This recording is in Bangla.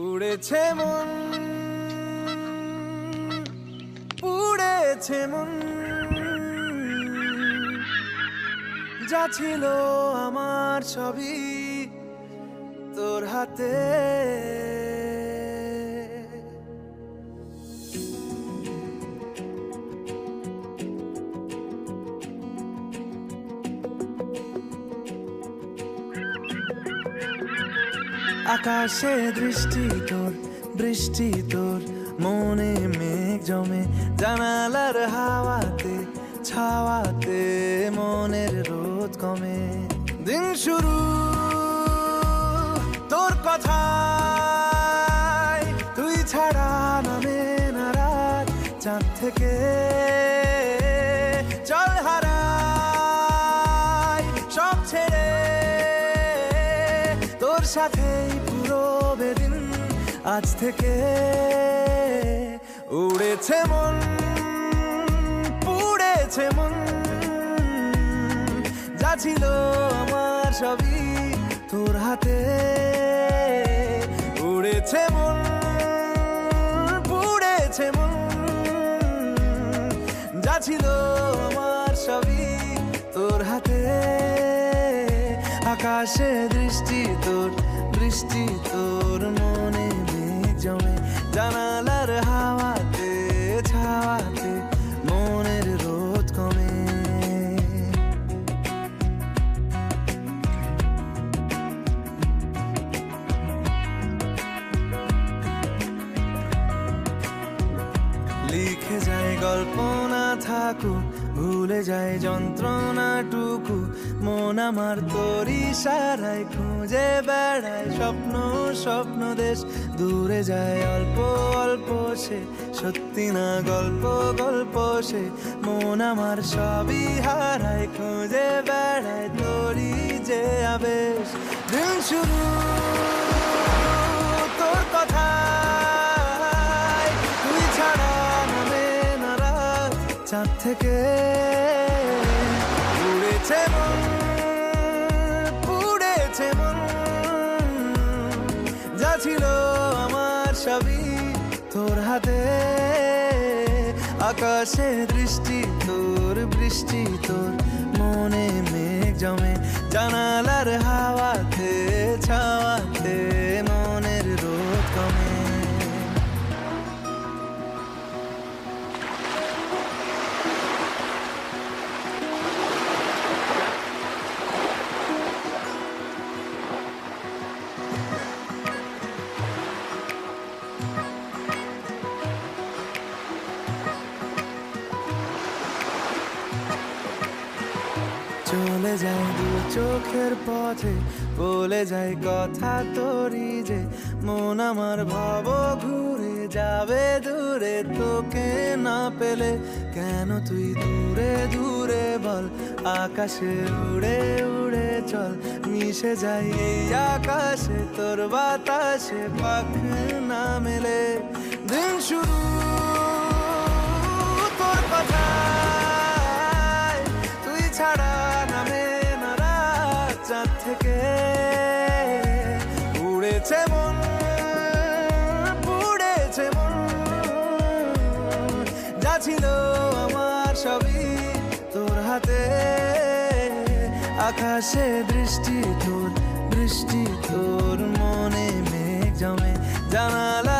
উড়েছে মন, পুড়েছে মন, যা ছিল আমার সবই তোর হাতে। আকাশে দৃষ্টি তোর, বৃষ্টি তোর, মনে মেঘ জমে, জানালার হাওয়াতে ছাওয়াতে মনের রোদ কমে। দিন শুরু তোর কথায়, তুই ছাড়া নামে না রাত, চাঁদ থেকে চল হারাই সব ছেড়ে, তোর সাথেই পুরো বেদিন আজ থেকে। উড়েছে মন, পুড়েছে মন, যা ছিল আমার সবই তোর হাতে। উড়েছে মন, পুড়েছে মন, যা ছিল আমার সবই তোর হাতে। আকাশে দৃষ্টি তোর, বৃষ্টি তোর, মনে মেঘ জমে, জানালার হাওয়াতে ছাওয়াতে মনের রোদ কমে। লিখে যায় গল্প না থাকুক, ভুলে যায় যন্ত্রণাটুকু, মন আমার তোর ইশারায় খুঁজে বেড়ায় স্বপ্ন স্বপ্ন দেশ। দূরে যায় অল্প অল্প সে, সত্যি না গল্প গল্প সে, মন আমার সবই হারায় খুঁজে বেড়ায় তোরই যে আবেশ। দিন শুরু তোর কথায়, তুই ছাড়া নামে না রাত, চাঁদ থেকে উড়েছে মন, পুড়েছে মন, যা ছিল আমার সবই তোর হাতে। আকাশে দৃষ্টি তোর, বৃষ্টি তোর, মনে মেঘ জমে, জানালার হাওয়াতে ছাওয়াতে মনের রোদ কমে। চলে যায় দু চোখের পথে, বলে যায় কথা তোরই যে, মন আমার ভাব ঘুরে যাবে দূরে তোকে না পেলে। কেন তুই দূরে দূরে বল, আকাশে উড়ে উড়ে চল, মিশে যাই এই আকাশে তোর বাতাসে, পাখ না মেলে। দিন শুরু তোর কথায়, তুই ছাড়া নামে না রাত, চাঁদ থেকে উড়েছে মন, পুড়েছে মন, যা ছিল আমার সবই তোর হাতে। আকাশে দৃষ্টি তোর, বৃষ্টি তোর, মনে মেঘ জমে, জানালা